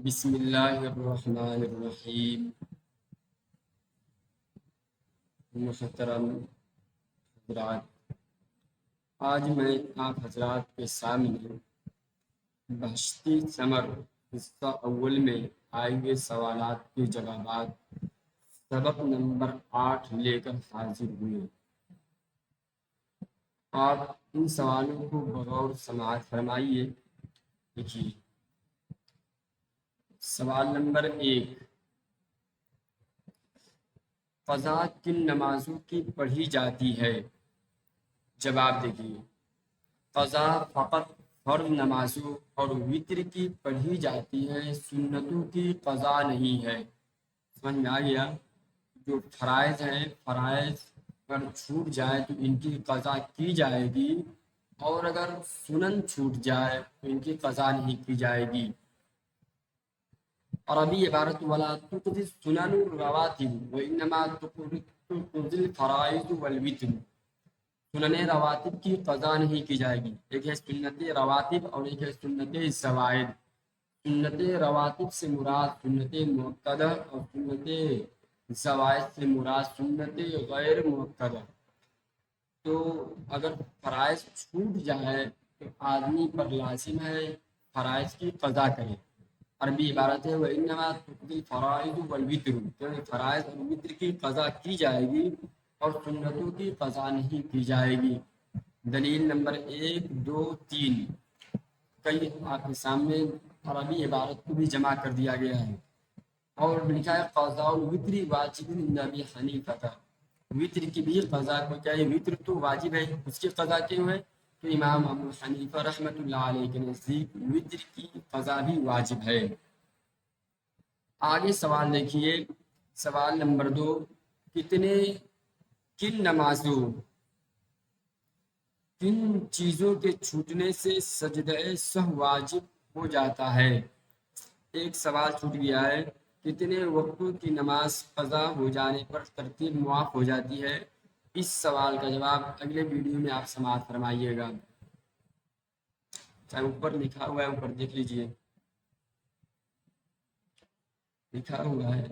بسم اللہ الرحمن الرحیم۔ محترم حضرات، آج میں آپ حضرات کے سامنے بہشتی ثمر حصہ اول میں آئے ہوئے سوالات کے جوابات سبق نمبر 8 لے کر حاضر ہوئے۔ آپ ان سوالوں کو بغور سماعت فرمائیے۔ دیکھیے، سوال نمبر 1، قضا کن نمازوں کی پڑھی جاتی ہے؟ جواب دیکھیے، قضا فقط فرض نمازوں اور وتر کی پڑھی جاتی ہے، سنتوں کی قضا نہیں ہے۔ سمجھ میں آ گیا؟ جو فرائض ہیں، فرائض اگر چھوٹ جائے تو ان کی قضا کی جائے گی، اور اگر سنن چھوٹ جائے تو ان کی قضا نہیں کی جائے گی۔ عربی عبارت ولا تقضی السنن الرواتب وانما تقضی الفرائض والوتر، سنن رواتب کی قضا نہیں کی جائے گی۔ ایک ہے سنت رواتب اور ایک ہے سنت زوائد۔ سنت رواتب سے مراد سنت مؤکدہ اور سنت زوائد سے مراد سنت غیر مؤکدہ۔ تو اگر فرائض چھوٹ جائے تو آدمی پر لازم ہے فرائض کی قضا کرے۔ عربی عبارت ہے وَإِنَّمَا تُقْضِي الْفَرَائِضُ وَالْوِتْرُ، تو فرائض اور وتر کی قضا کی جائے گی اور سنتوں کی قضا نہیں کی جائے گی۔ دلیل نمبر 1، 2، 3 کئی آپ کے سامنے عربی عبارت کو بھی جمع کر دیا گیا ہے، اور لکھا ہے قضاء الوتر واجب عند ابی حنیفہ، وتر کی بھی قضا کو چاہیے، وتر تو واجب ہے، اس کی قضا کیوں ہے؟ تو امام ابو حنیفہ رحمۃ اللہ علیہ کے نزدیک وتر کی قضا بھی واجب ہے۔ آگے سوال دیکھیے، سوال نمبر 2، کن نمازوں، کن چیزوں کے چھوٹنے سے سجدہ سہو واجب ہو جاتا ہے؟ ایک سوال چھوٹ گیا ہے، کتنے وقتوں کی نماز قضا ہو جانے پر ترتیب معاف ہو جاتی ہے؟ اس سوال کا جواب اگلے ویڈیو میں آپ سماعت فرمائیے گا، چاہے اوپر لکھا ہوا ہے، اوپر دیکھ لیجئے، لکھا ہوا ہے۔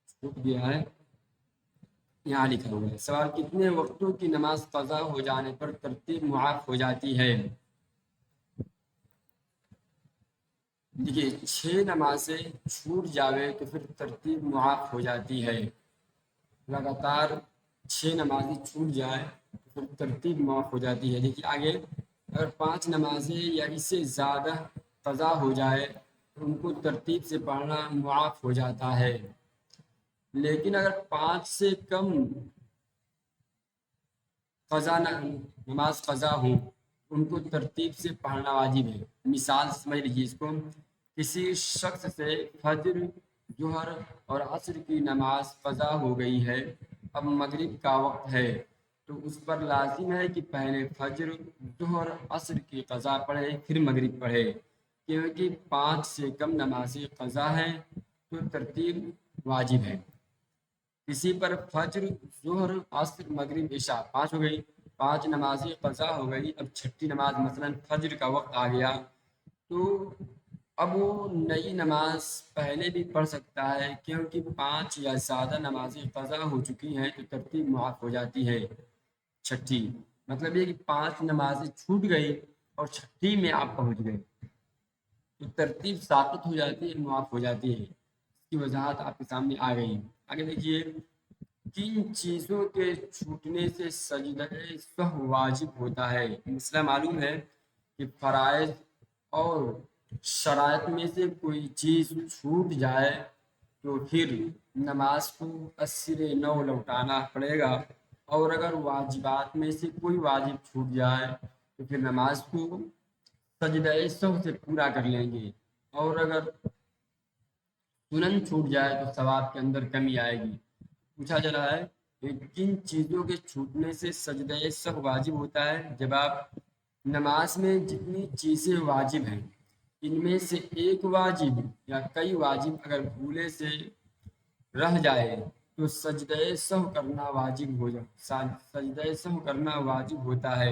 چھوٹ گیا ہے، یہاں لکھا ہوا ہے سوال، کتنے وقتوں کی نماز قضا ہو جانے پر ترتیب معاف ہو جاتی ہے؟ دیکھیے، 6 نمازیں چھوٹ جاوے تو پھر ترتیب معاف ہو جاتی ہے۔ لگاتار 6 نمازیں چھوٹ جائے تو پھر ترتیب معاف ہو جاتی ہے۔ دیکھیے آگے، اگر 5 نمازیں یا اس سے زیادہ قضا ہو جائے تو ان کو ترتیب سے پڑھنا معاف ہو جاتا ہے، لیکن اگر 5 سے کم قضا نماز قضا ہوں ان کو ترتیب سے پڑھنا واجب ہے۔ مثال سمجھ لیجیے اس کو، کسی شخص سے فجر، ظہر اور عصر کی نماز قضا ہو گئی ہے، اب مغرب کا وقت ہے، تو اس پر لازم ہے کہ پہلے فجر، ظہر، عصر کی قضا پڑھے پھر مغرب پڑھے، کیونکہ 5 سے کم نمازیں قضا ہیں تو ترتیب واجب ہے۔ کسی پر فجر، ظہر، عصر، مغرب، عشاء 5 ہو گئی، 5 نمازیں قضا ہو گئی، اب چھٹی نماز مثلا فجر کا وقت آ گیا، تو اب وہ نئی نماز پہلے بھی پڑھ سکتا ہے، کیونکہ 5 یا زیادہ نمازیں قضا ہو چکی ہیں تو ترتیب معاف ہو جاتی ہے۔ چھٹی مطلب یہ کہ 5 نمازیں چھوٹ گئی اور چھٹی میں آپ پہنچ گئے تو ترتیب ساقط ہو جاتی ہے، معاف ہو جاتی ہے۔ اس کی وضاحت آپ کے سامنے آ گئی۔ آگے دیکھیے، کن چیزوں کے چھوٹنے سے سجدہ سہو واجب ہوتا ہے؟ مسئلہ معلوم ہے کہ فرائض اور شرائط میں سے کوئی چیز چھوٹ جائے تو پھر نماز کو اثر نو لوٹانا پڑے گا، اور اگر واجبات میں سے کوئی واجب چھوٹ جائے تو پھر نماز کو سجدہ سہو سے پورا کر لیں گے، اور اگر سنن چھوٹ جائے تو ثواب کے اندر کمی آئے گی۔ پوچھا جا رہا ہے کہ کن چیزوں کے چھوٹنے سے سجدہ سہو واجب ہوتا ہے؟ جواب، نماز میں جتنی چیزیں واجب ہیں ان میں سے ایک واجب یا کئی واجب اگر بھولے سے رہ جائے تو سجدہ سہو کرنا واجب ہو جائے، سجدہ سہو کرنا واجب ہوتا ہے۔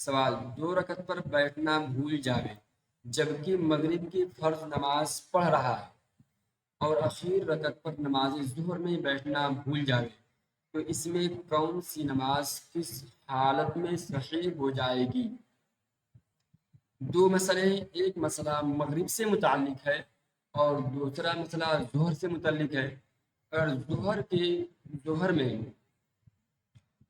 سوال: 2 رکعت پر بیٹھنا بھول جاوے جبکہ مغرب کی فرض نماز پڑھ رہا ہے، اور اخیر رکعت پر نماز ظہر میں بیٹھنا بھول جاوے، تو اس میں کون سی نماز کس حالت میں صحیح ہو جائے گی؟ 2 مسئلے ہیں، ایک مسئلہ مغرب سے متعلق ہے اور دوسرا مسئلہ ظہر سے متعلق ہے۔ اگر ظہر میں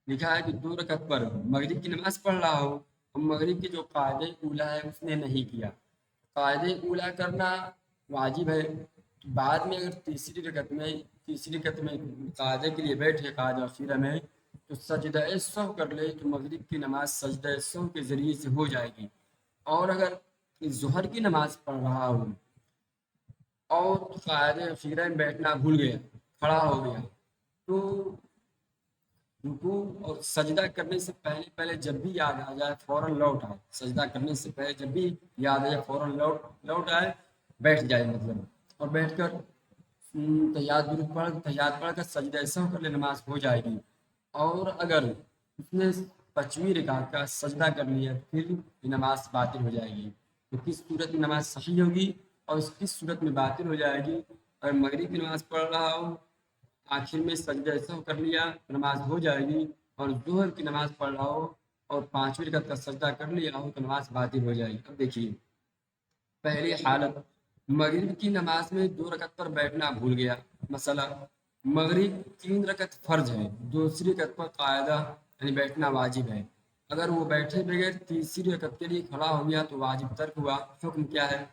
لکھا ہے کہ 2 رکعت پر مغرب کی نماز پڑھ رہا ہو اور مغرب کے جو قاعدہ اولیٰ ہے اس نے نہیں کیا، قاعدہ اولیٰ کرنا واجب ہے، تو بعد میں اگر تیسری رکعت میں قاعدے کے لیے بیٹھے قاعدہ اخیرہ میں، تو سجدہ سہو کر لے تو مغرب کی نماز سجدہ سہو کے ذریعے سے ہو جائے گی۔ اور اگر ظہر کی نماز پڑھ رہا ہو اور قاعدہ اخیرہ میں بیٹھنا بھول گیا، کھڑا ہو گیا، تو رکوع اور سجدہ کرنے سے پہلے جب بھی یاد آ جائے فوراً لوٹ آئے، سجدہ کرنے سے پہلے جب بھی یاد آ جائے فوراً لوٹ آئے، بیٹھ جائے مطلب، اور بیٹھ کر تحیات پڑھ کر سجدہ سہو کر لے، نماز ہو جائے گی۔ اور اگر اس نے 5ویں رکعت کا سجدہ کر لیا پھر نماز باطل ہو جائے گی، تو کس صورت میں نماز صحیح ہوگی اور اس کس صورت میں باطل ہو جائے گی؟ اگر مغرب کی نماز پڑھ رہا ہو آخر میں سجدہ سہو کر لیا تو نماز ہو جائے گی، اور ظہر کی نماز پڑھ رہا ہو اور 5ویں رکعت کا سجدہ کر لیا ہو تو نماز باطل ہو جائے گی۔ اب دیکھیے، پہلی حالت مغرب کی نماز میں 2 رکعت پر بیٹھنا بھول گیا۔ مسئلہ: مغرب 3 رکعت فرض ہے، دوسری رکعت پر قاعدہ یعنی بیٹھنا واجب ہے، اگر وہ بیٹھے بغیر تیسری رکعت کے لیے کھڑا ہو گیا تو واجب ترک ہوا۔ حکم کیا ہے؟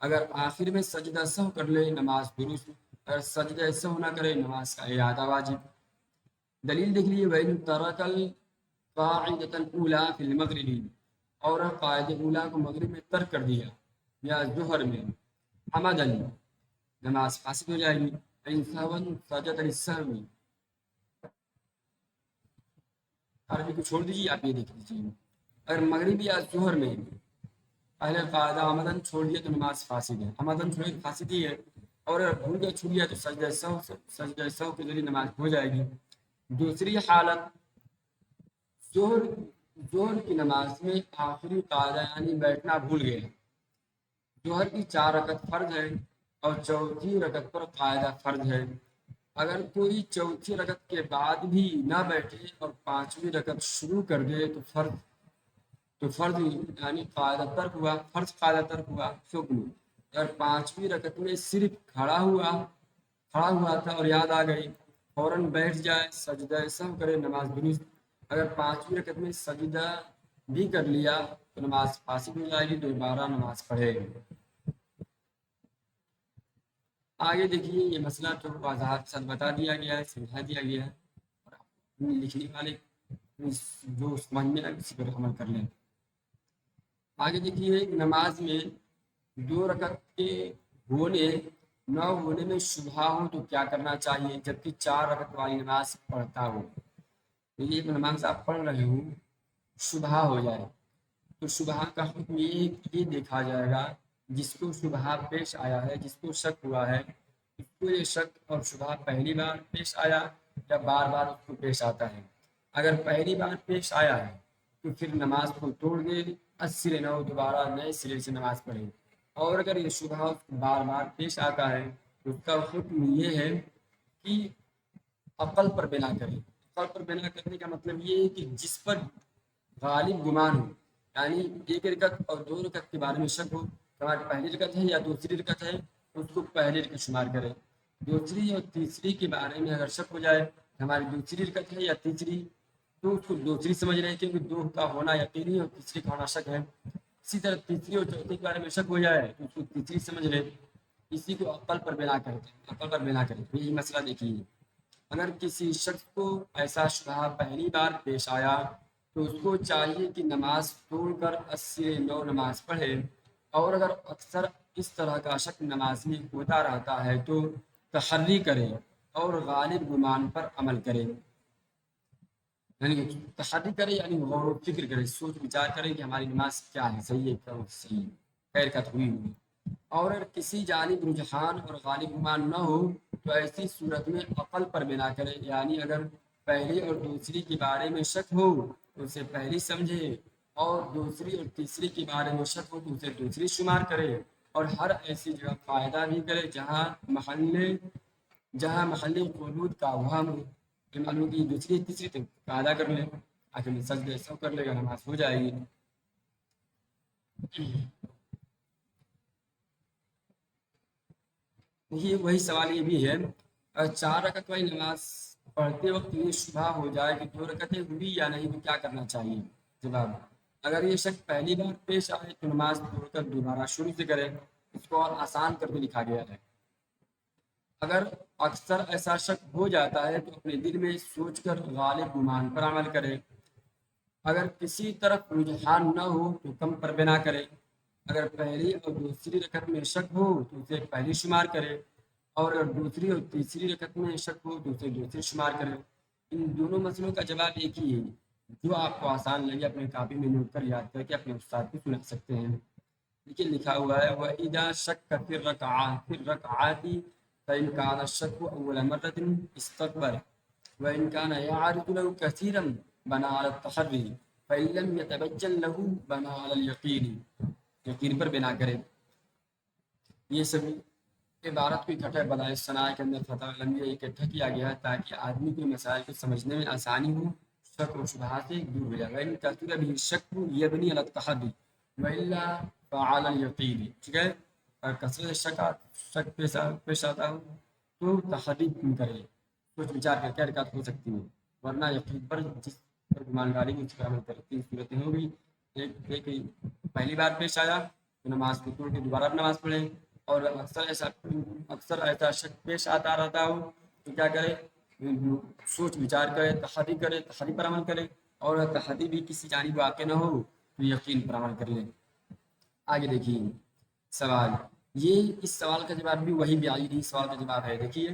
اگر آخر میں سجدہ سہو کر لے نماز درست، اگر سجدہ سہو نہ کرے نماز کا اعادہ واجب۔ دلیل دیکھ لیے: وَإِن تَرَكَ الْقَاعِدَةَ الْأُولَىٰ فِي الْمَغْرِبِ، اور قاعدہ اولیٰ کو مغرب میں ترک کر دیا یا ظہر میں، حمدن، نماز فاسد ہو جائے گی۔ إِن سَهْوًا سَجَدَ لِلسَّهْوِ، عربی کو چھوڑ دیجیے، آپ یہ دیکھ لیجیے، اگر مغرب یا ظہر میں پہلے قاعدہ آمدن چھوڑ دیا تو نماز فاسد ہے، آمدن چھوڑے تو فاسد ہی ہے، اور اگر بھول کر چھوڑ دیا تو سجدہ سہو کے ذریعے نماز ہو جائے گی۔ دوسری حالت، ظہر کی نماز میں آخری قاعدہ یعنی بیٹھنا بھول گئے، ظہر کی 4 رکعت فرض ہے اور چوتھی رکعت پر قاعدہ فرض ہے، اگر کوئی چوتھی رکعت کے بعد بھی نہ بیٹھے اور 5ویں رکعت شروع کر دے تو فرض یعنی قاعدہ ترک ہوا، فرض قاعدہ ترک ہوا۔ حکم: اگر 5ویں رکعت میں صرف کھڑا ہوا تھا اور یاد آ گئی، فوراً بیٹھ جائے، سجدہ سہو کرے، نماز درست۔ اگر 5ویں رکعت میں سجدہ بھی کر لیا تو نماز فاسد ہو جائے گی، دوبارہ نماز پڑھے۔ آگے دیکھیے، یہ مسئلہ تو وضاحت کے ساتھ بتا دیا گیا ہے، سمجھا دیا گیا ہے، اور لکھنے والے جو سمجھ میں آئے اسی پر عمل کر لیں۔ آگے دیکھیے، نماز میں 2 رکعت کے نہ ہونے میں شبہ ہو تو کیا کرنا چاہیے، جبکہ 4 رکعت والی نماز پڑھتا ہو؟ یہ ایک نماز آپ پڑھ رہے ہو، شبہ ہو جائے تو شبہ کا حکم یہ دیکھا جائے گا، جس کو شبہ پیش آیا ہے، جس کو شک ہوا ہے، اس کو یہ شک اور شبہ پہلی بار پیش آیا یا بار بار اس کو پیش آتا ہے۔ اگر پہلی بار پیش آیا ہے تو پھر نماز کو توڑ دے، سرے نو دوبارہ نئے سرے سے نماز پڑھے، اور اگر یہ شبہ بار بار پیش آتا ہے تو اس کا حکم یہ ہے کہ عقل پر بنا کرے۔ عقل پر بنا کرنے کا مطلب یہ ہے کہ جس پر غالب گمان ہو، یعنی 1 رکعت اور 2 رکعت کے بارے میں شک ہو، ہماری پہلی رکعت ہے یا دوسری رکعت ہے، اس کو پہلی رکعت شمار کرے۔ دوسری اور تیسری کے بارے میں اگر شک ہو جائے ہماری دوسری رکعت ہے یا تیسری، تو اس کو دوسری سمجھ رہے ہیں، کیونکہ 2 کا ہونا یقینی اور تیسری کا ہونا شک ہے۔ اسی طرح تیسری اور چوتھی کے بارے میں شک ہو جائے تو اس کو تیسری سمجھ رہے، اسی کو عقل پر بنا کرتے۔ یہی مسئلہ دیکھیے، اگر کسی شخص کو ایسا شبہ پہلی بار پیش آیا تو اس کو چاہیے کہ نماز توڑ کر 80 نماز پڑھے، اور اگر اکثر اس طرح کا شک نماز میں ہوتا رہتا ہے تو تحری کرے اور غالب گمان پر عمل کرے، یعنی تحری کرے یعنی غور و فکر کرے، سوچ وچار کرے کہ ہماری نماز کیا ہے، صحیح ہے کیا صحیح ہے، خیر کا ہوئی ہوئی۔ اور اگر کسی جانب رجحان اور غالب گمان نہ ہو تو ایسی صورت میں عقل پر بنا کرے، یعنی اگر پہلی اور دوسری کے بارے میں شک ہو تو اسے پہلی سمجھے اور دوسری اور تیسری کے بارے میں شک ہو تو اسے دوسری شمار کرے، اور ہر ایسی جگہ فائدہ بھی کرے جہاں محل خلود کا وہم ہو، کہ معلوم کی دوسری تیسری تک فائدہ کر لے، آخر میں سجدے سب کر لے گا، نماز ہو جائے گی۔ یہ وہی سوال یہ بھی ہے، اگر 4 رکعت والی نماز پڑھتے وقت یہ شبہ ہو جائے کہ 2 رکعتیں ہوئی یا نہیں تو کیا کرنا چاہیے؟ جواب: اگر یہ شک پہلی بار پیش آئے تو نماز توڑ کر دوبارہ شروع سے کرے، اس کو اور آسان کر کے لکھا گیا ہے۔ اگر اکثر ایسا شک ہو جاتا ہے تو اپنے دل میں سوچ کر غالب گمان پر عمل کرے، اگر کسی طرف رجحان نہ ہو تو کم پر بنا کرے، اگر پہلی اور دوسری رکعت میں شک ہو تو اسے پہلی شمار کرے، اور اگر دوسری اور تیسری رکعت میں شک ہو تو اسے دوسری شمار کرے۔ ان دونوں مسئلوں کا جواب ایک ہی ہے، جو آپ کو آسان لگے اپنے کاپی میں نوٹ کر یاد کر کے اپنے استاد کو سنا سکتے ہیں۔ لیکن لکھا ہوا ہے وَإِذَا شَكَّ فِي الرَّكْعَاتِ فَإِنْ كَانَ الشَّكُّ أَوَّلَ مَرَّةٍ اسْتَكْبَرَ وَإِنْ كَانَ يَعْرِضُ لَهُ كَثِيرًا بَنَا عَلَى التَّحَرِّي فَإِنْ لَمْ يَتَبَيَّنْ لَهُ بَنَا عَلَى الْيَقِينِ، یقین پر بنا کرے۔ یہ سب عبارت کو اکٹھا بدائع ثناء کے اندر فتح لمبی اکٹھا کیا گیا ہے تاکہ آدمی کو مسائل کو سمجھنے میں آسانی ہو، شک و شبہات سے دور ہو جائے۔ وَإِنْ كَثُرَ بِهِ الشَّكُّ يَبْنِي عَلَى التَّحَرِّي وَإِلَّا فَعَلَى الْيَقِينِ، ٹھیک ہے؟ اگر کثرت شک پیش آتا ہو تو تحری کرے، سوچ بچار کر کے حرکات ہو سکتی ہیں، ورنہ یقین پر جس پر گمان ڈالی گئی اس پر عمل کرے۔ 3 صورتیں ہوگی، ایک پہلی بار پیش آیا تو نماز کو توڑ کے دوبارہ نماز پڑھے، اور اکثر ایسا شک پیش آتا رہتا ہو تو کیا کرے؟ سوچ بچار کرے، تحری پر عمل کرے، اور تحری بھی کسی جانب واقع نہ ہو تو یقین پر عمل کر لے۔ آگے دیکھیے سوال، یہ اس سوال کا جواب بھی وہی بیائی سوال کا جواب ہے۔ دیکھیے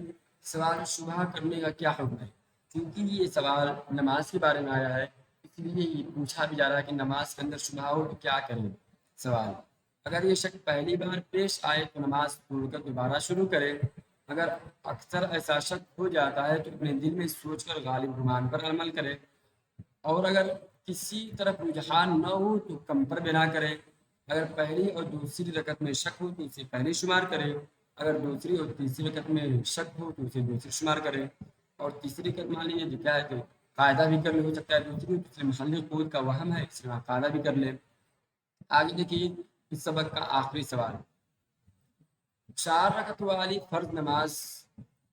سوال شبہ کرنے کا کیا حکم ہے، کیونکہ یہ سوال نماز کے بارے میں آیا ہے اس لیے یہ پوچھا بھی جا رہا ہے کہ نماز کے اندر شبہ ہو تو کیا کریں۔ سوال: اگر یہ شک پہلی بار پیش آئے تو نماز توڑ کر دوبارہ شروع کرے، اگر اکثر ایسا شک ہو جاتا ہے تو اپنے دل میں سوچ کر غالب گمان پر عمل کرے، اور اگر کسی طرف رجحان نہ ہو تو کم پر بنا کرے، اگر پہلی اور دوسری رکعت میں شک ہو تو اسے پہلی شمار کرے، اگر دوسری اور تیسری رکعت میں شک ہو تو اسے دوسری شمار کرے، اور تیسری رکعت مان لیجیے جو کیا ہے کہ قاعدہ بھی کر لے، ہو سکتا ہے دوسری محل قود کا وہم ہے اس لیے قاعدہ بھی کر لے۔ آگے دیکھیے اس سبق کا آخری سوال، 4 رکعت والی فرض نماز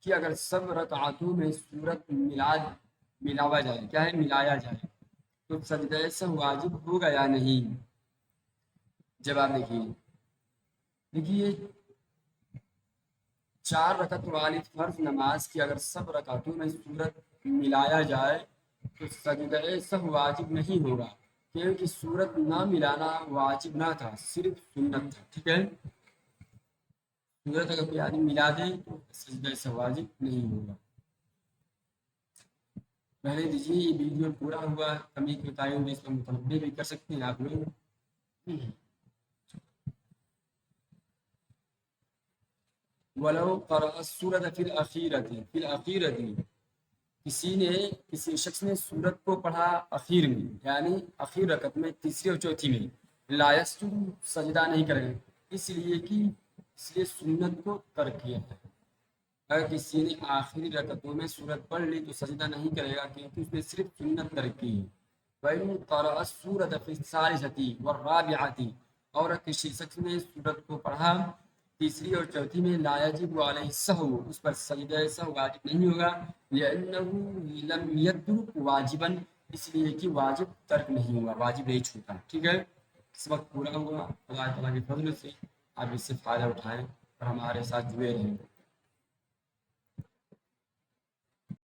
کی اگر سب رکعتوں میں صورت ملایا جائے تو سجدہ سہو واجب ہوگا یا نہیں؟ جواب دیکھیے 4 رکعت والی فرض نماز کی اگر سب رکعتوں میں صورت ملایا جائے تو سجدہ سہو واجب نہیں ہوگا، کیونکہ صورت نہ ملانا واجب نہ تھا، صرف سنت تھا، ٹھیک ہے؟ صورت اگر کوئی آدمی ملا دے تو سجدہ سہو واجب نہیں ہوگا۔ پہلے دیجیے یہ ویڈیو پورا ہوا، کمی کوتاہی ہوئی اس پر متنبہ بھی کر سکتے ہیں آپ لوگ۔ وَلَوْ قَرَأَ السُّورَةَ فِي الْأَخِيرَةِ، کسی شخص نے سورت کو پڑھا اخیر میں، یعنی اخیر رکعت میں، تیسری اور چوتھی میں، لا یسجد، سجدہ نہیں کرے، اس لیے سنت کو ترک کیا ہے۔ اگر کسی نے آخری رکعتوں میں سورت پڑھ لی تو سجدہ نہیں کرے گا، کیونکہ اس نے صرف سنت ترک کی ہے۔ وَإِنْ قَرَأَ السُّورَةَ فِي الثَّالِثَةِ وَالرَّابِعَةِ، اور کسی شخص نے سورت کو پڑھا تیسری اور چوتھی میں، لا یجب علیہ السہو، اس پر سجدہ سہو واجب نہیں ہوگا، لأنه لم يترك واجبا، اس لیے کہ واجب ترک نہیں ہوا، واجب نہیں چھوٹا، ٹھیک ہے؟ اس وقت پورا ہوا، اللہ تعالیٰ کے فضل سے آپ اس سے فائدہ اٹھائیں اور ہمارے ساتھ جڑے رہیں۔